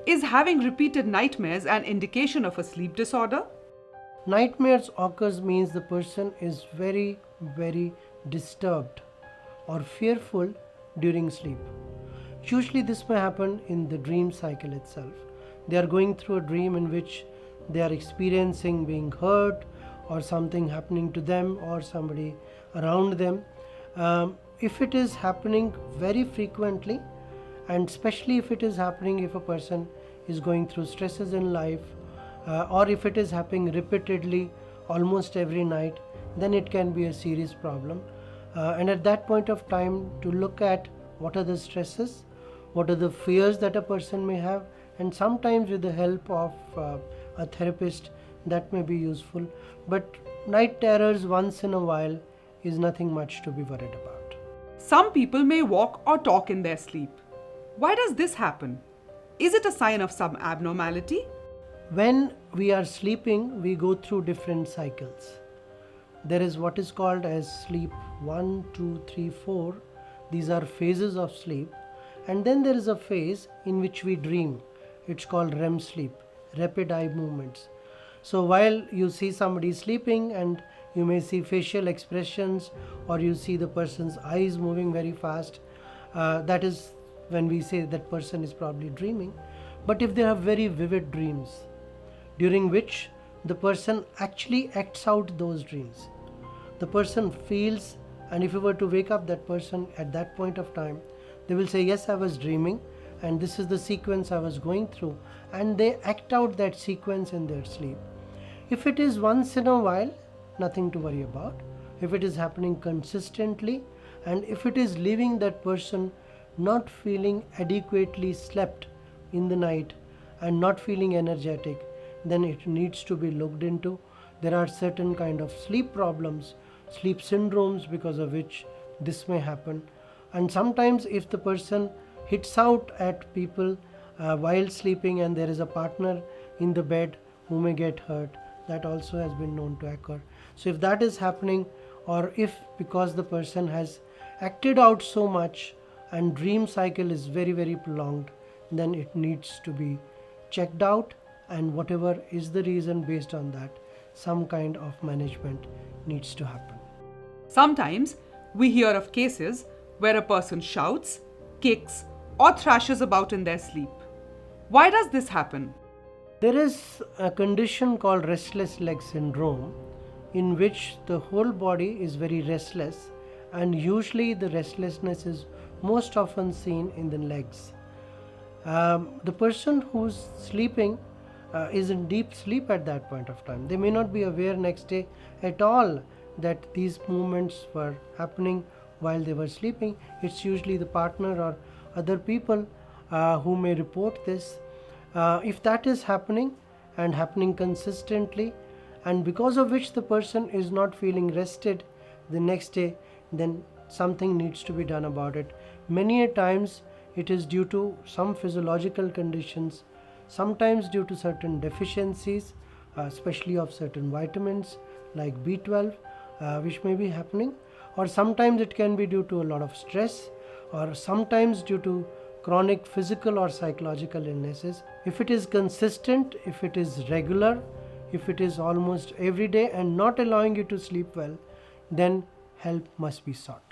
Is having repeated nightmares an indication of a sleep disorder? Nightmares occurs means the person is very, very disturbed or fearful during sleep. Usually this may happen in the dream cycle itself. They are going through a dream in which they are experiencing being hurt or something happening to them or somebody around them. If it is happening very frequently, and especially if it is happening if a person is going through stresses in life, or if it is happening repeatedly almost every night, then it can be a serious problem. And at that point of time, to look at what are the stresses, what are the fears that a person may have, and sometimes with the help of a therapist, that may be useful. But night terrors once in a while is nothing much to be worried about. Some people may walk or talk in their sleep. Why does this happen? Is it a sign of some abnormality? When we are sleeping, we go through different cycles. There is what is called as sleep 1, 2, 3, 4. These are phases of sleep. And then there is a phase in which we dream. It's called REM sleep, rapid eye movements. So while you see somebody sleeping and you may see facial expressions or you see the person's eyes moving very fast, that is when we say that person is probably dreaming. But if they have very vivid dreams, during which the person actually acts out those dreams, the person feels, and if you were to wake up that person at that point of time, they will say, yes, I was dreaming and this is the sequence I was going through, and they act out that sequence in their sleep. If it is once in a while, nothing to worry about. If it is happening consistently, and if it is leaving that person not feeling adequately slept in the night and not feeling energetic, then it needs to be looked into. There are certain kind of sleep problems, sleep syndromes, because of which this may happen. And sometimes if the person hits out at people while sleeping and there is a partner in the bed who may get hurt, that also has been known to occur. So if that is happening, or if because the person has acted out so much and dream cycle is very, very prolonged, then it needs to be checked out, and whatever is the reason, based on that, some kind of management needs to happen. Sometimes we hear of cases where a person shouts, kicks, or thrashes about in their sleep. Why does this happen? There is a condition called restless leg syndrome, in which the whole body is very restless, and usually the restlessness is most often seen in the legs. The person who's sleeping is in deep sleep at that point of time. They may not be aware next day at all that these movements were happening while they were sleeping. It's usually the partner or other people who may report this. If that is happening and happening consistently, and because of which the person is not feeling rested the next day, then something needs to be done about it. Many a times it is due to some physiological conditions, sometimes due to certain deficiencies, especially of certain vitamins like B12, which may be happening, or sometimes it can be due to a lot of stress, or sometimes due to chronic physical or psychological illnesses. If it is consistent, if it is regular, if it is almost every day and not allowing you to sleep well, then help must be sought.